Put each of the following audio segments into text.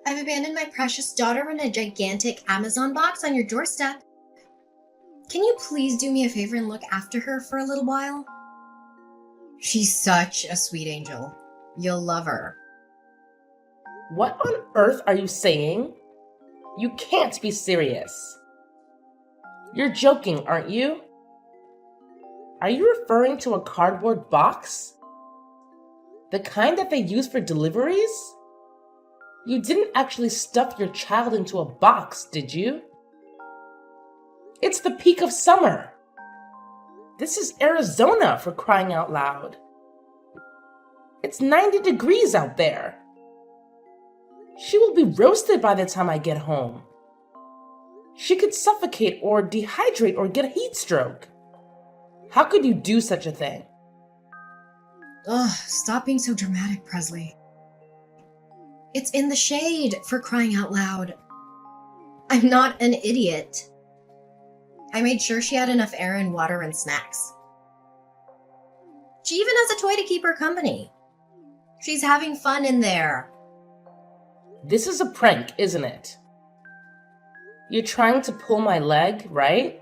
I've abandoned my precious daughter in a gigantic Amazon box on your doorstep. Can you please do me a favor and look after her for a little while? She's such a sweet angel. You'll love her. What on earth are you saying? You can't be serious. You're joking, aren't you? Are you referring to a cardboard box? The kind that they use for deliveries? You didn't actually stuff your child into a box, did you? It's the peak of summer. This is Arizona, for crying out loud. It's 90 degrees out there. She will be roasted by the time I get home. She could suffocate or dehydrate or get a heat stroke. How could you do such a thing? Ugh, stop being so dramatic, Presley. It's in the shade, for crying out loud. I'm not an idiot. I made sure she had enough air and water and snacks. She even has a toy to keep her company. She's having fun in there. This is a prank, isn't it? You're trying to pull my leg, right?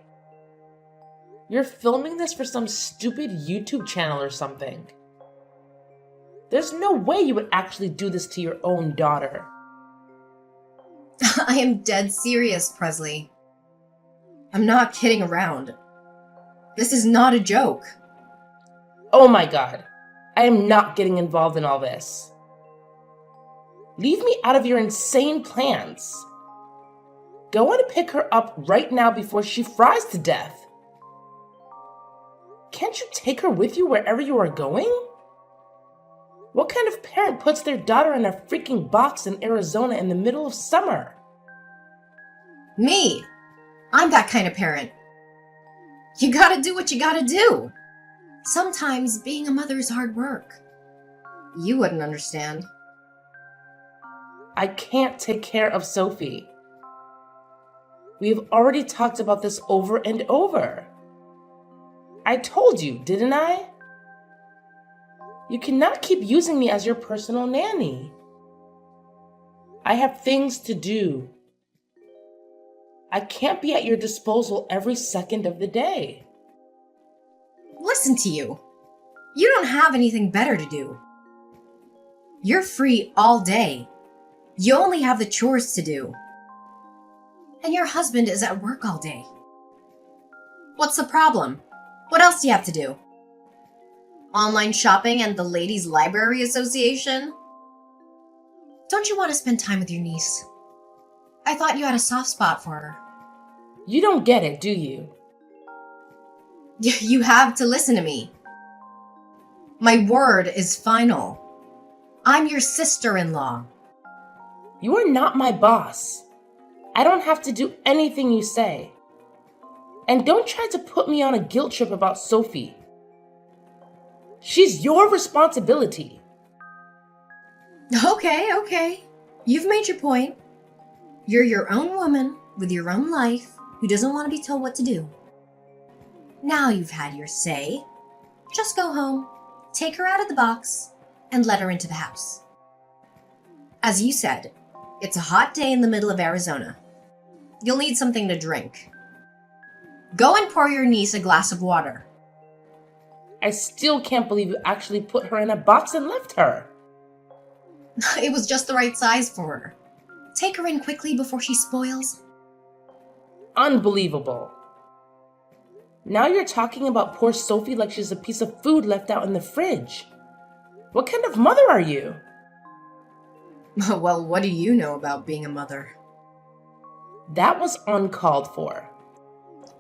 You're filming this for some stupid YouTube channel or something. There's no way you would actually do this to your own daughter. I am dead serious, Presley. I'm not kidding around. This is not a joke. Oh my god, I am not getting involved in all this. Leave me out of your insane plans. Go and pick her up right now before she fries to death. Can't you take her with you wherever you are going? What kind of parent puts their daughter in a freaking box in Arizona in the middle of summer? Me. I'm that kind of parent. You gotta do what you gotta do. Sometimes being a mother is hard work. You wouldn't understand. I can't take care of Sophie. We have already talked about this over and over. I told you, didn't I? You cannot keep using me as your personal nanny. I have things to do. I can't be at your disposal every second of the day. Listen to you. You don't have anything better to do. You're free all day. You only have the chores to do. And your husband is at work all day. What's the problem? What else do you have to do? Online shopping and the Ladies' Library Association? Don't you want to spend time with your niece? I thought you had a soft spot for her. You don't get it, do you? You have to listen to me. My word is final. I'm your sister-in-law. You are not my boss. I don't have to do anything you say. And don't try to put me on a guilt trip about Sophie. She's your responsibility. Okay. You've made your point. You're your own woman with your own life who doesn't want to be told what to do. Now you've had your say. Just go home, take her out of the box, and let her into the house. As you said, it's a hot day in the middle of Arizona. You'll need something to drink. Go and pour your niece a glass of water. I still can't believe you actually put her in a box and left her. It was just the right size for her. Take her in quickly before she spoils. Unbelievable. Now you're talking about poor Sophie like she's a piece of food left out in the fridge. What kind of mother are you? Well, what do you know about being a mother? That was uncalled for.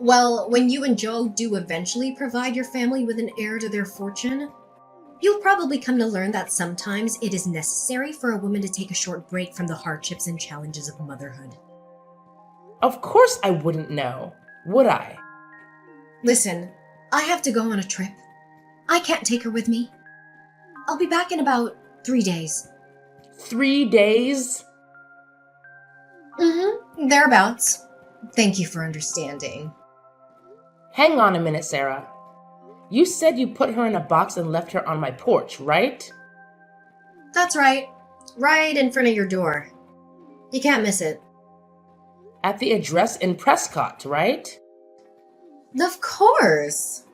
Well, when you and Joe do eventually provide your family with an heir to their fortune, you'll probably come to learn that sometimes it is necessary for a woman to take a short break from the hardships and challenges of motherhood. Of course I wouldn't know, would I? Listen, I have to go on a trip. I can't take her with me. I'll be back in about 3 days. 3 days? Thereabouts. Thank you for understanding. Hang on a minute, Sarah. You said you put her in a box and left her on my porch, right? That's right. Right in front of your door. You can't miss it. At the address in Prescott, right? Of course.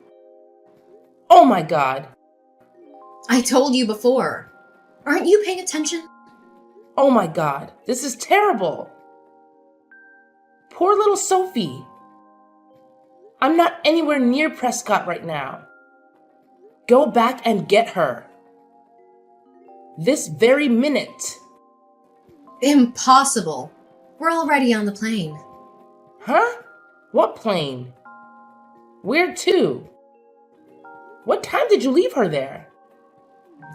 Oh my God. I told you before. Aren't you paying attention? Oh my God. This is terrible. Poor little Sophie. I'm not anywhere near Prescott right now. Go back and get her. This very minute. Impossible. We're already on the plane. Huh? What plane? Where to? What time did you leave her there?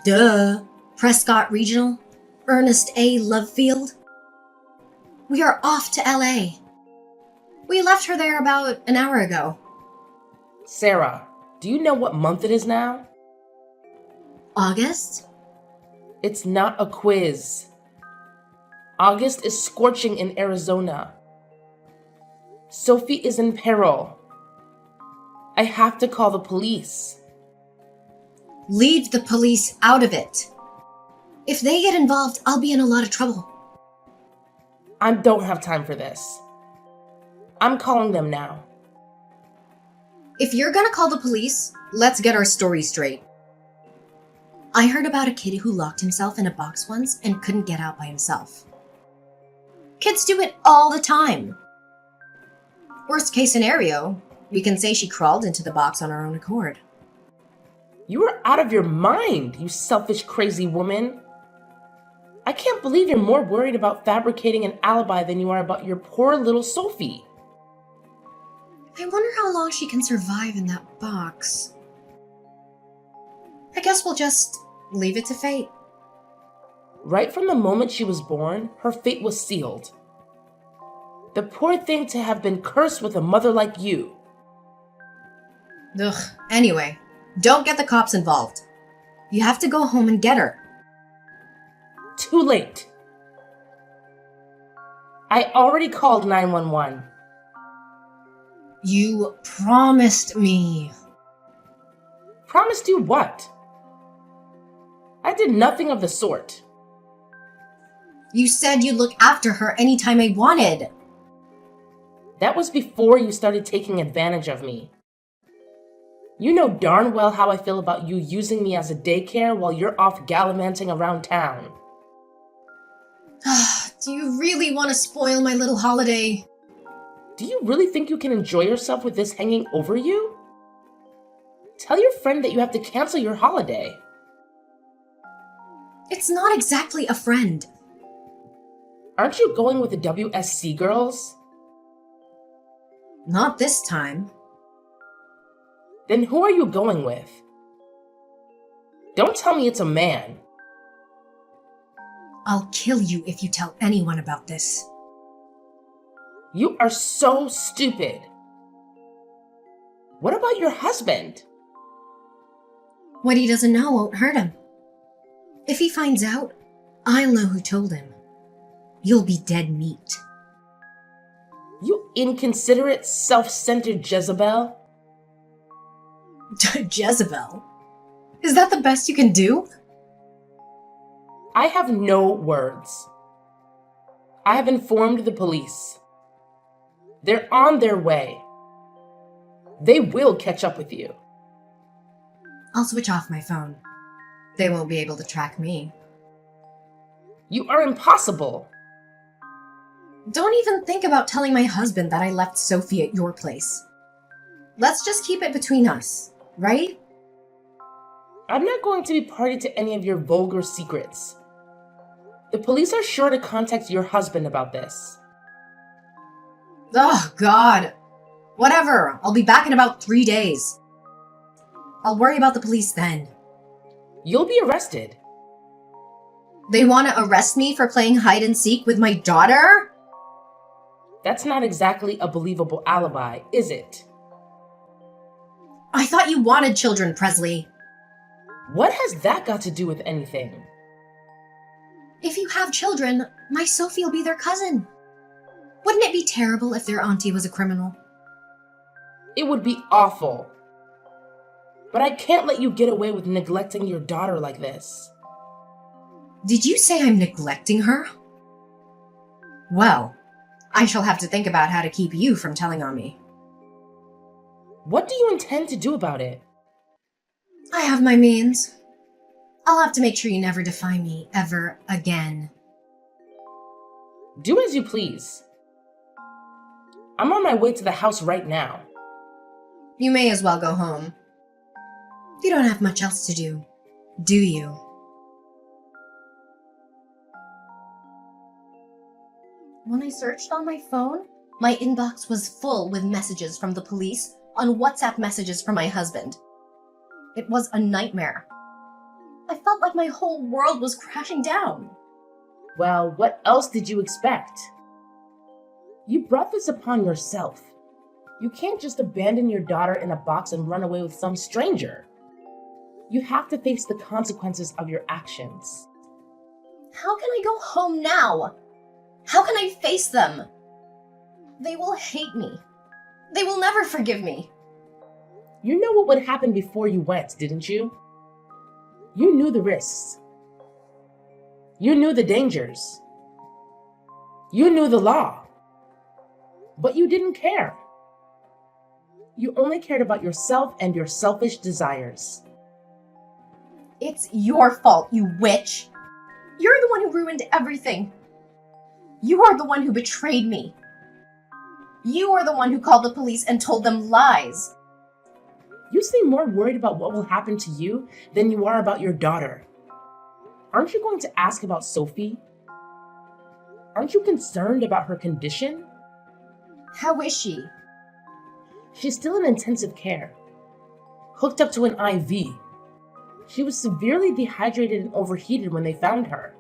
Duh. Prescott Regional. Ernest A. Lovefield. We are off to LA. We left her there about an hour ago. Sarah, do you know what month it is now? August? It's not a quiz. August is scorching in Arizona. Sophie is in peril. I have to call the police. Leave the police out of it. If they get involved, I'll be in a lot of trouble. I don't have time for this. I'm calling them now. If you're gonna call the police, let's get our story straight. I heard about a kid who locked himself in a box once and couldn't get out by himself. Kids do it all the time. Worst case scenario, we can say she crawled into the box on her own accord. You are out of your mind, you selfish, crazy woman. I can't believe you're more worried about fabricating an alibi than you are about your poor little Sophie. I wonder how long she can survive in that box. I guess we'll just leave it to fate. Right from the moment she was born, her fate was sealed. The poor thing to have been cursed with a mother like you. Ugh, anyway, don't get the cops involved. You have to go home and get her. Too late. I already called 911. You promised me. Promised you what? I did nothing of the sort. You said you'd look after her anytime I wanted. That was before you started taking advantage of me. You know darn well how I feel about you using me as a daycare while you're off gallivanting around town. Do you really want to spoil my little holiday? Do you really think you can enjoy yourself with this hanging over you? Tell your friend that you have to cancel your holiday. It's not exactly a friend. Aren't you going with the WSC girls? Not this time. Then who are you going with? Don't tell me it's a man. I'll kill you if you tell anyone about this. You are so stupid. What about your husband? What he doesn't know won't hurt him. If he finds out, I'll know who told him. You'll be dead meat. You inconsiderate, self-centered Jezebel. Jezebel? Is that the best you can do? I have no words. I have informed the police. They're on their way. They will catch up with you. I'll switch off my phone. They won't be able to track me. You are impossible. Don't even think about telling my husband that I left Sophie at your place. Let's just keep it between us, right? I'm not going to be party to any of your vulgar secrets. The police are sure to contact your husband about this. Oh, God. Whatever. I'll be back in about 3 days. I'll worry about the police then. You'll be arrested. They want to arrest me for playing hide and seek with my daughter? That's not exactly a believable alibi, is it? I thought you wanted children, Presley. What has that got to do with anything? If you have children, my Sophie will be their cousin. Wouldn't it be terrible if their auntie was a criminal? It would be awful. But I can't let you get away with neglecting your daughter like this. Did you say I'm neglecting her? Well, I shall have to think about how to keep you from telling on me. What do you intend to do about it? I have my means. I'll have to make sure you never defy me ever again. Do as you please. I'm on my way to the house right now. You may as well go home. You don't have much else to do you? When I searched on my phone, my inbox was full with messages from the police on WhatsApp messages from my husband. It was a nightmare. I felt like my whole world was crashing down. Well, what else did you expect? You brought this upon yourself. You can't just abandon your daughter in a box and run away with some stranger. You have to face the consequences of your actions. How can I go home now? How can I face them? They will hate me. They will never forgive me. You know what would happen before you went, didn't you? You knew the risks. You knew the dangers. You knew the law. But you didn't care. You only cared about yourself and your selfish desires. It's your fault, you witch. You're the one who ruined everything. You are the one who betrayed me. You are the one who called the police and told them lies. You seem more worried about what will happen to you than you are about your daughter. Aren't you going to ask about Sophie? Aren't you concerned about her condition? How is she? She's still in intensive care, hooked up to an IV. She was severely dehydrated and overheated when they found her.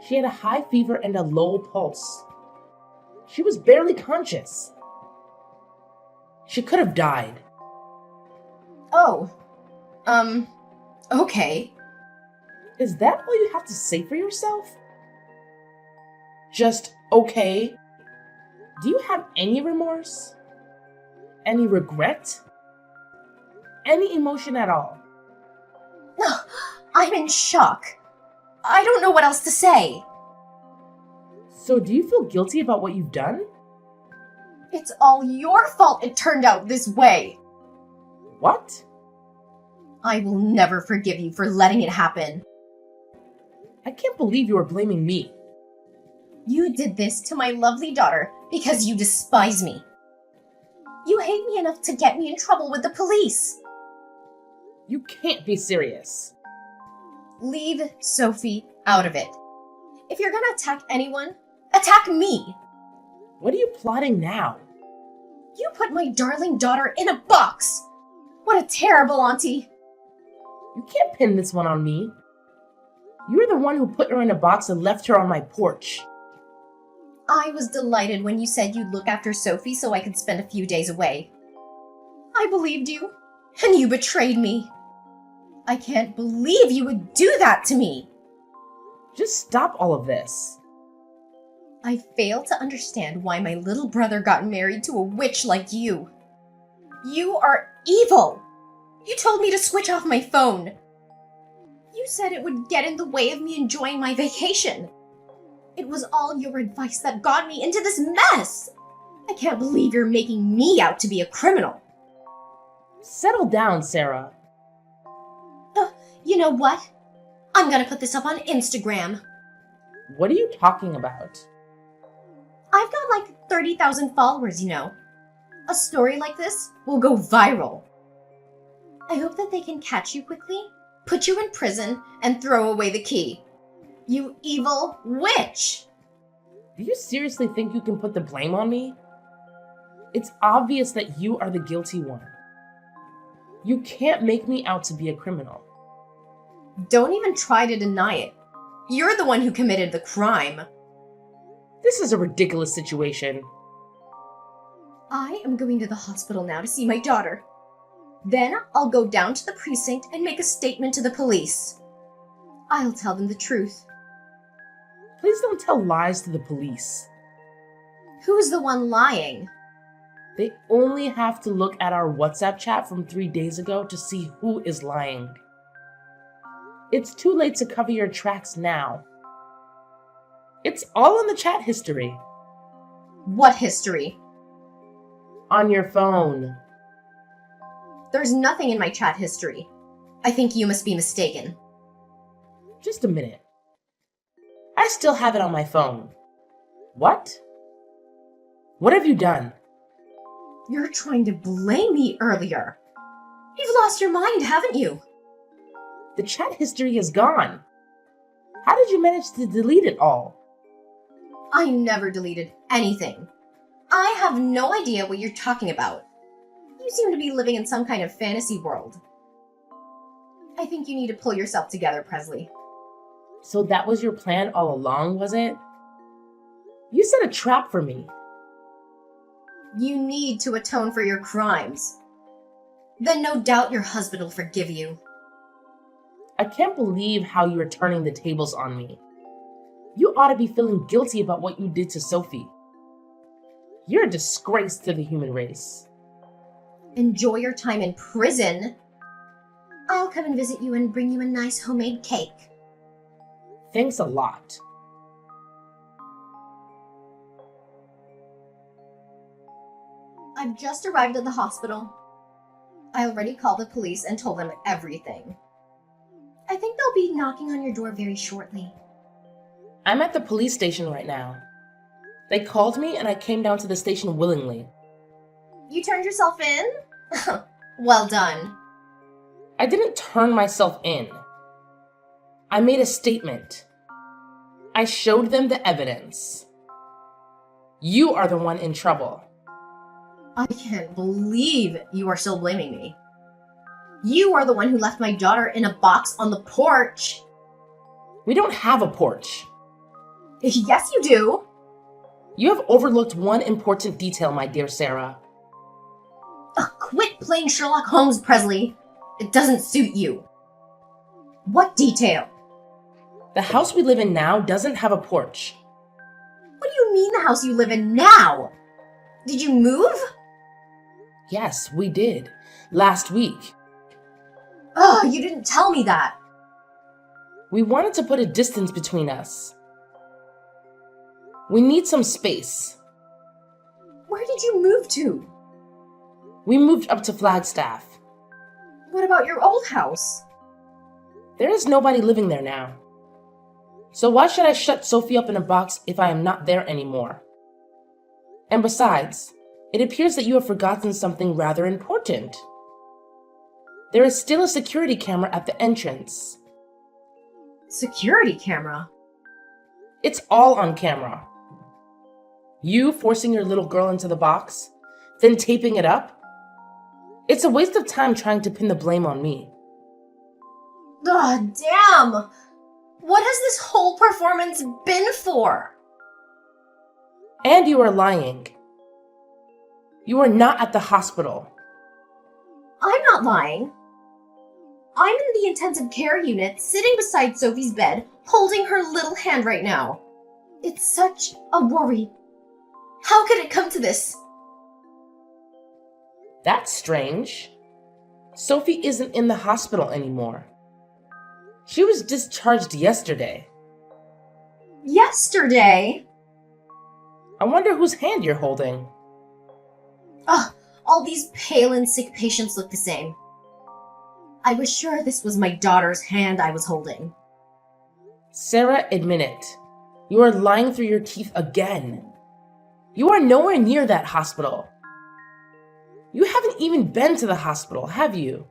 She had a high fever and a low pulse. She was barely conscious. She could have died. Oh, okay. Is that all you have to say for yourself? Just okay? Do you have any remorse? Any regret? Any emotion at all? No, I'm in shock. I don't know what else to say. So do you feel guilty about what you've done? It's all your fault it turned out this way. What? I will never forgive you for letting it happen. I can't believe you are blaming me. You did this to my lovely daughter because you despise me. You hate me enough to get me in trouble with the police. You can't be serious. Leave Sophie out of it. If you're gonna attack anyone, attack me. What are you plotting now? You put my darling daughter in a box. What a terrible auntie. You can't pin this one on me. You're the one who put her in a box and left her on my porch. I was delighted when you said you'd look after Sophie so I could spend a few days away. I believed you, and you betrayed me. I can't believe you would do that to me. Just stop all of this. I fail to understand why my little brother got married to a witch like you. You are evil. You told me to switch off my phone. You said it would get in the way of me enjoying my vacation. It was all your advice that got me into this mess. I can't believe you're making me out to be a criminal. Settle down, Sarah. You know what? I'm gonna put this up on Instagram. What are you talking about? I've got like 30,000 followers, you know. A story like this will go viral. I hope that they can catch you quickly, put you in prison, and throw away the key. You evil witch! Do you seriously think you can put the blame on me? It's obvious that you are the guilty one. You can't make me out to be a criminal. Don't even try to deny it. You're the one who committed the crime. This is a ridiculous situation. I am going to the hospital now to see my daughter. Then I'll go down to the precinct and make a statement to the police. I'll tell them the truth. Please don't tell lies to the police. Who's the one lying? They only have to look at our WhatsApp chat from 3 days ago to see who is lying. It's too late to cover your tracks now. It's all in the chat history. What history? On your phone. There's nothing in my chat history. I think you must be mistaken. Just a minute. I still have it on my phone. What? What have you done? You're trying to blame me earlier. You've lost your mind, haven't you? The chat history is gone. How did you manage to delete it all? I never deleted anything. I have no idea what you're talking about. You seem to be living in some kind of fantasy world. I think you need to pull yourself together, Presley. So that was your plan all along, was it? You set a trap for me. You need to atone for your crimes. Then no doubt your husband will forgive you. I can't believe how you are turning the tables on me. You ought to be feeling guilty about what you did to Sophie. You're a disgrace to the human race. Enjoy your time in prison. I'll come and visit you and bring you a nice homemade cake. Thanks a lot. I've just arrived at the hospital. I already called the police and told them everything. I think they'll be knocking on your door very shortly. I'm at the police station right now. They called me and I came down to the station willingly. You turned yourself in? Well done. I didn't turn myself in. I made a statement. I showed them the evidence. You are the one in trouble. I can't believe you are still blaming me. You are the one who left my daughter in a box on the porch. We don't have a porch. Yes, you do. You have overlooked one important detail, my dear Sarah. Quit playing Sherlock Holmes, Presley. It doesn't suit you. What detail? The house we live in now doesn't have a porch. What do you mean the house you live in now? Did you move? Yes, we did. Last week. Oh, you didn't tell me that. We wanted to put a distance between us. We need some space. Where did you move to? We moved up to Flagstaff. What about your old house? There is nobody living there now. So why should I shut Sophie up in a box if I am not there anymore? And besides, it appears that you have forgotten something rather important. There is still a security camera at the entrance. Security camera? It's all on camera. You forcing your little girl into the box, then taping it up? It's a waste of time trying to pin the blame on me. Ugh, damn! What has this whole performance been for? And you are lying. You are not at the hospital. I'm not lying. I'm in the intensive care unit, sitting beside Sophie's bed, holding her little hand right now. It's such a worry. How could it come to this? That's strange. Sophie isn't in the hospital anymore. She was discharged yesterday. Yesterday? I wonder whose hand you're holding. Ugh, all these pale and sick patients look the same. I was sure this was my daughter's hand I was holding. Sarah, admit it. You are lying through your teeth again. You are nowhere near that hospital. You haven't even been to the hospital, have you?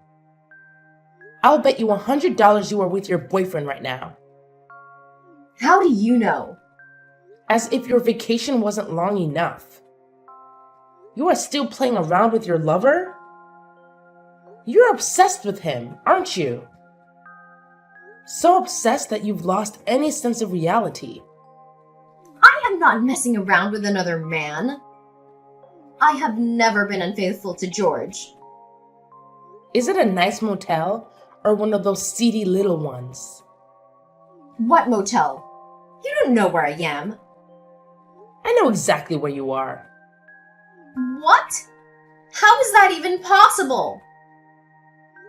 I'll bet you $100 you are with your boyfriend right now. How do you know? As if your vacation wasn't long enough. You are still playing around with your lover? You're obsessed with him, aren't you? So obsessed that you've lost any sense of reality. I am not messing around with another man. I have never been unfaithful to George. Is it a nice motel or one of those seedy little ones? What motel? You don't know where I am. I know exactly where you are. What? How is that even possible?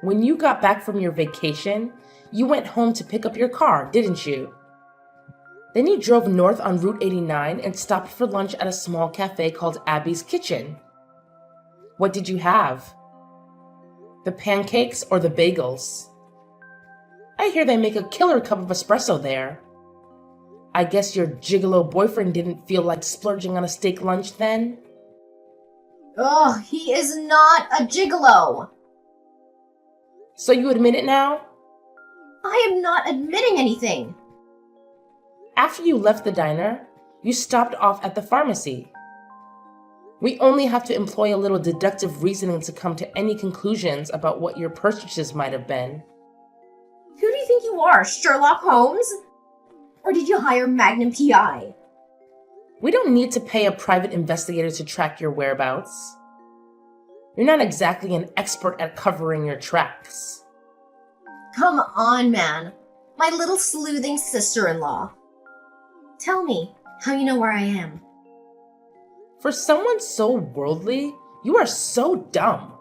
When you got back from your vacation, you went home to pick up your car, didn't you? Then you drove north on Route 89 and stopped for lunch at a small cafe called Abby's Kitchen. What did you have? The pancakes or the bagels? I hear they make a killer cup of espresso there. I guess your gigolo boyfriend didn't feel like splurging on a steak lunch then? Ugh, he is not a gigolo. So you admit it now? I am not admitting anything. After you left the diner, you stopped off at the pharmacy. We only have to employ a little deductive reasoning to come to any conclusions about what your purchases might have been. Who do you think you are, Sherlock Holmes? Or did you hire Magnum PI? We don't need to pay a private investigator to track your whereabouts. You're not exactly an expert at covering your tracks. Come on, man. My little sleuthing sister-in-law. Tell me how you know where I am. For someone so worldly, you are so dumb.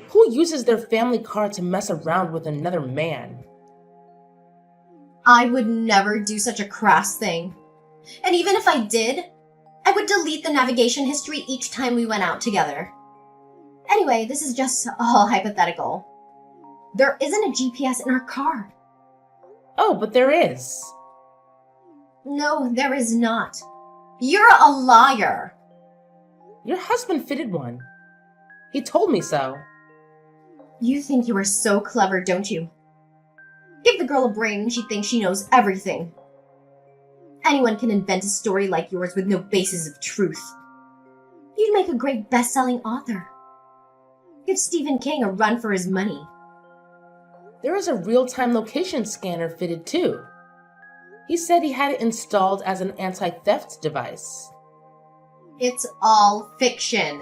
Who uses their family car to mess around with another man? I would never do such a crass thing. And even if I did, I would delete the navigation history each time we went out together. Anyway, this is just all hypothetical. There isn't a GPS in our car. Oh, but there is. No, there is not. You're a liar. Your husband fitted one. He told me so. You think you are so clever, don't you? Give the girl a brain and she thinks she knows everything. Anyone can invent a story like yours with no basis of truth. You'd make a great best-selling author. Give Stephen King a run for his money. There is a real-time location scanner fitted too. He said he had it installed as an anti-theft device. It's all fiction.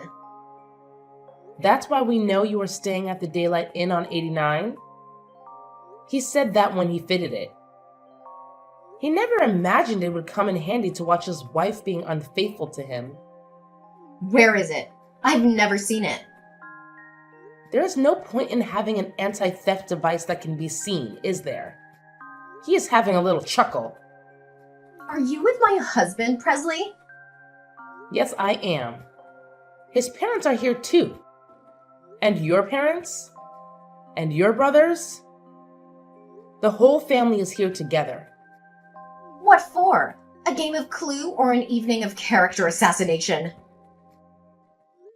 That's why we know you were staying at the Daylight Inn on 89? He said that when he fitted it. He never imagined it would come in handy to watch his wife being unfaithful to him. Where is it? I've never seen it. There is no point in having an anti-theft device that can be seen, is there? He is having a little chuckle. Are you with my husband, Presley? Yes, I am. His parents are here too. And your parents? And your brothers? The whole family is here together. What for? A game of Clue or an evening of character assassination?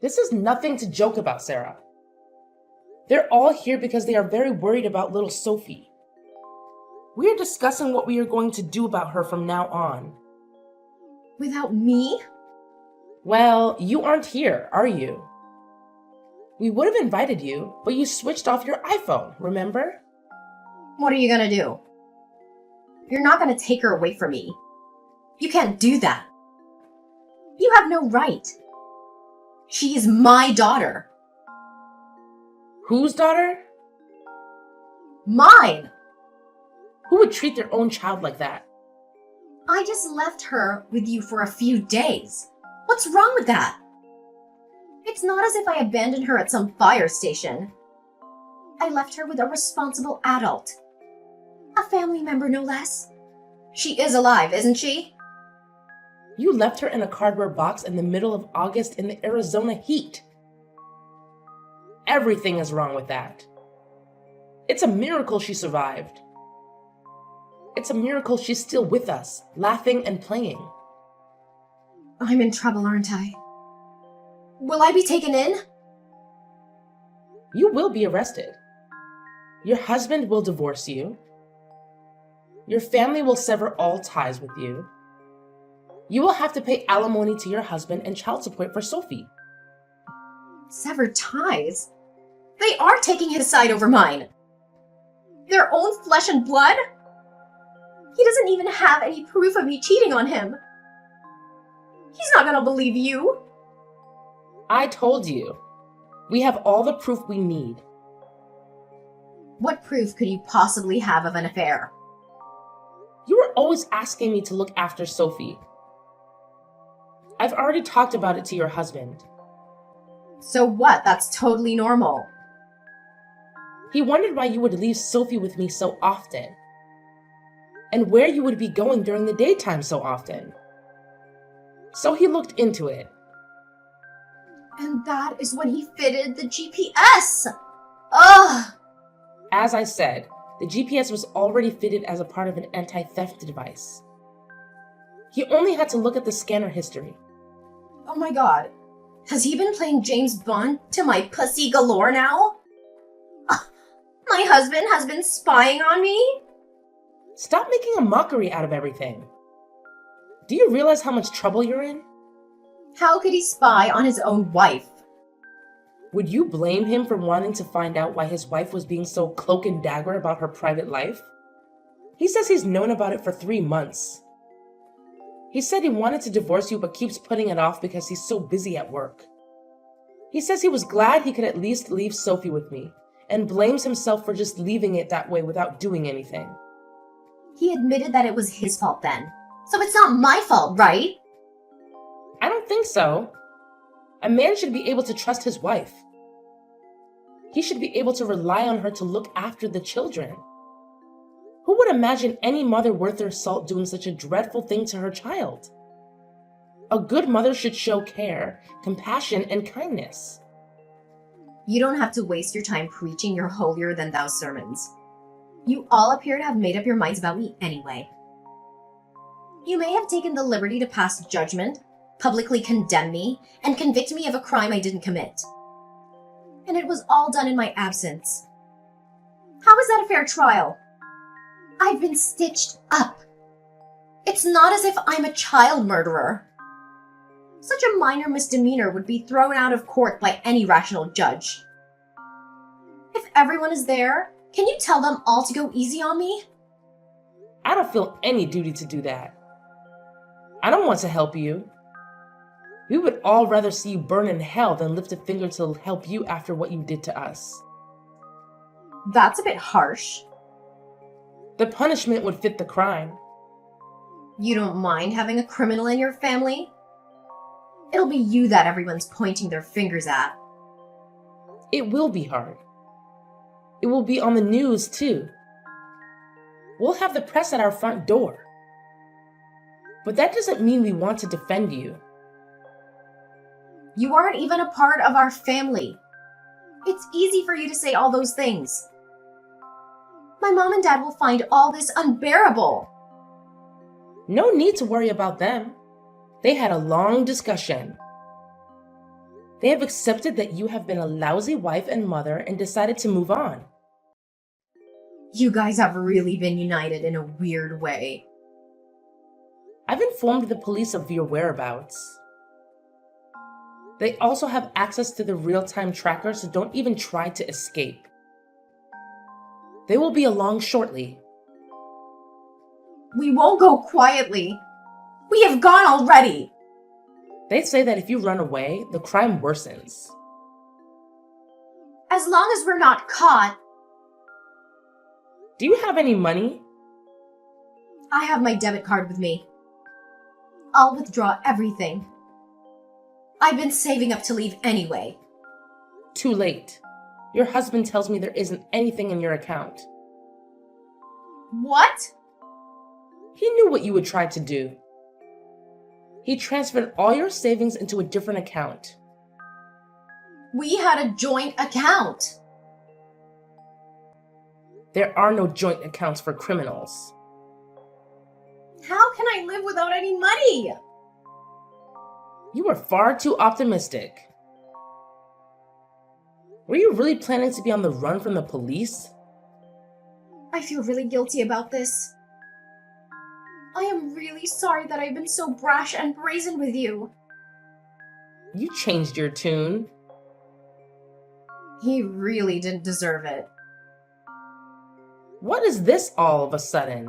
This is nothing to joke about, Sarah. They're all here because they are very worried about little Sophie. We are discussing what we are going to do about her from now on. Without me? Well, you aren't here, are you? We would have invited you, but you switched off your iPhone, remember? What are you gonna do? You're not gonna take her away from me. You can't do that. You have no right. She is my daughter. Whose daughter? Mine! Who would treat their own child like that? I just left her with you for a few days. What's wrong with that? It's not as if I abandoned her at some fire station. I left her with a responsible adult. A family member, no less. She is alive, isn't she? You left her in a cardboard box in the middle of August in the Arizona heat. Everything is wrong with that. It's a miracle she survived. It's a miracle she's still with us, laughing and playing. I'm in trouble, aren't I? Will I be taken in? You will be arrested. Your husband will divorce you. Your family will sever all ties with you. You will have to pay alimony to your husband and child support for Sophie. Severed ties? They are taking his side over mine. Their own flesh and blood? He doesn't even have any proof of me cheating on him. He's not gonna believe you. I told you. We have all the proof we need. What proof could you possibly have of an affair? You were always asking me to look after Sophie. I've already talked about it to your husband. So what? That's totally normal. He wondered why you would leave Sophie with me so often. and where you would be going during the daytime so often. So he looked into it. And that is when he fitted the GPS! Ugh! As I said, the GPS was already fitted as a part of an anti-theft device. He only had to look at the scanner history. Oh my god. Has he been playing James Bond to my pussy galore now? My husband has been spying on me? Stop making a mockery out of everything. Do you realize how much trouble you're in? How could he spy on his own wife? Would you blame him for wanting to find out why his wife was being so cloak and dagger about her private life? He says he's known about it for 3 months. He said he wanted to divorce you but keeps putting it off because he's so busy at work. He says he was glad he could at least leave Sophie with me, and blames himself for just leaving it that way without doing anything. He admitted that it was his fault then. So it's not my fault, right? I don't think so. A man should be able to trust his wife. He should be able to rely on her to look after the children. Who would imagine any mother worth their salt doing such a dreadful thing to her child? A good mother should show care, compassion, and kindness. You don't have to waste your time preaching your holier-than-thou sermons. You all appear to have made up your minds about me anyway. You may have taken the liberty to pass judgment, publicly condemn me, and convict me of a crime I didn't commit. And it was all done in my absence. How is that a fair trial? I've been stitched up. It's not as if I'm a child murderer. Such a minor misdemeanor would be thrown out of court by any rational judge. If everyone is there, can you tell them all to go easy on me? I don't feel any duty to do that. I don't want to help you. We would all rather see you burn in hell than lift a finger to help you after what you did to us. That's a bit harsh. The punishment would fit the crime. You don't mind having a criminal in your family? It'll be you that everyone's pointing their fingers at. It will be hard. It will be on the news, too. We'll have the press at our front door. But that doesn't mean we want to defend you. You aren't even a part of our family. It's easy for you to say all those things. My mom and dad will find all this unbearable. No need to worry about them. They had a long discussion. They have accepted that you have been a lousy wife and mother and decided to move on. You guys have really been united in a weird way. I've informed the police of your whereabouts. They also have access to the real-time tracker, so don't even try to escape. They will be along shortly. We won't go quietly. We have gone already. They say that if you run away, the crime worsens. As long as we're not caught. Do you have any money? I have my debit card with me. I'll withdraw everything. I've been saving up to leave anyway. Too late. Your husband tells me there isn't anything in your account. What? He knew what you would try to do. He transferred all your savings into a different account. We had a joint account. There are no joint accounts for criminals. How can I live without any money? You are far too optimistic. Were you really planning to be on the run from the police? I feel really guilty about this. I am really sorry that I've been so brash and brazen with you. You changed your tune. He really didn't deserve it. What is this all of a sudden?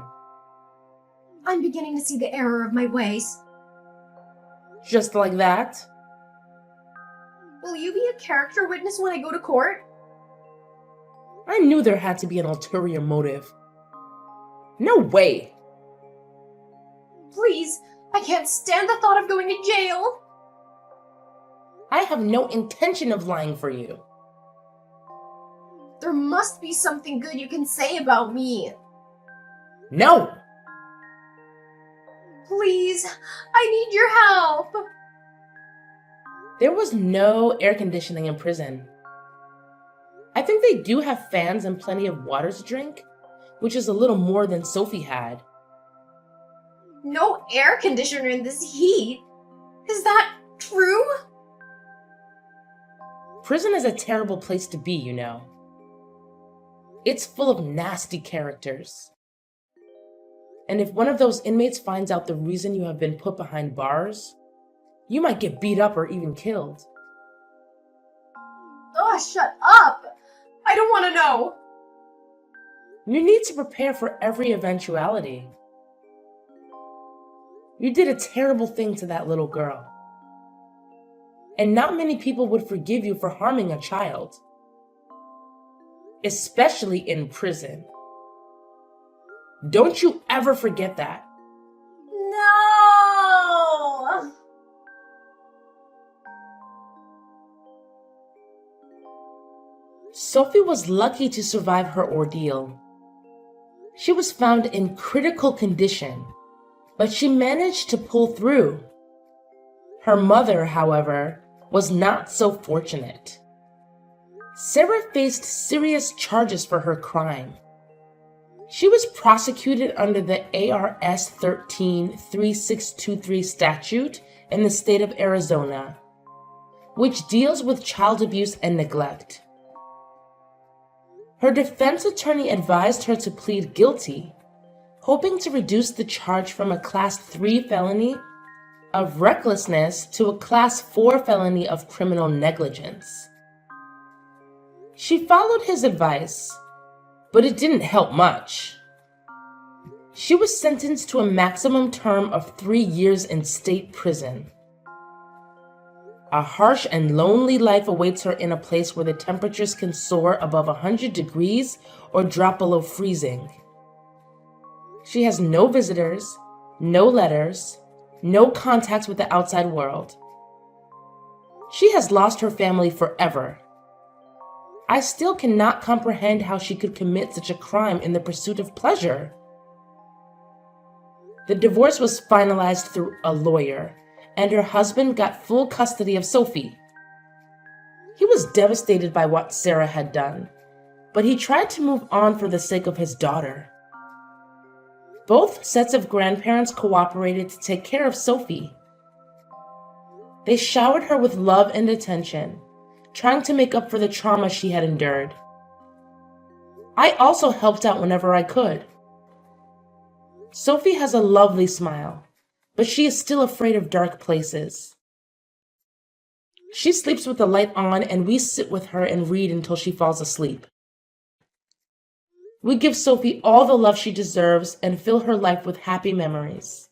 I'm beginning to see the error of my ways. Just like that? Will you be a character witness when I go to court? I knew there had to be an ulterior motive. No way! Please, I can't stand the thought of going to jail. I have no intention of lying for you. There must be something good you can say about me. No! Please, I need your help. There was no air conditioning in prison. I think they do have fans and plenty of water to drink, which is a little more than Sophie had. No air conditioner in this heat. Is that true? Prison is a terrible place to be, you know. It's full of nasty characters. And if one of those inmates finds out the reason you have been put behind bars, you might get beat up or even killed. Oh, shut up! I don't want to know. You need to prepare for every eventuality. You did a terrible thing to that little girl. And not many people would forgive you for harming a child. Especially in prison. Don't you ever forget that. No! Sophie was lucky to survive her ordeal. She was found in critical condition, but she managed to pull through. Her mother, however, was not so fortunate. Sarah faced serious charges for her crime. She was prosecuted under the ARS 13-3623 statute in the state of Arizona, which deals with child abuse and neglect. Her defense attorney advised her to plead guilty, hoping to reduce the charge from a Class 3 felony of recklessness to a Class 4 felony of criminal negligence. She followed his advice, but it didn't help much. She was sentenced to a maximum term of 3 years in state prison. A harsh and lonely life awaits her in a place where the temperatures can soar above 100 degrees or drop below freezing. She has no visitors, no letters, no contacts with the outside world. She has lost her family forever. I still cannot comprehend how she could commit such a crime in the pursuit of pleasure. The divorce was finalized through a lawyer, and her husband got full custody of Sophie. He was devastated by what Sarah had done, but he tried to move on for the sake of his daughter. Both sets of grandparents cooperated to take care of Sophie. They showered her with love and attention, trying to make up for the trauma she had endured. I also helped out whenever I could. Sophie has a lovely smile, but she is still afraid of dark places. She sleeps with the light on, and we sit with her and read until she falls asleep. We give Sophie all the love she deserves and fill her life with happy memories.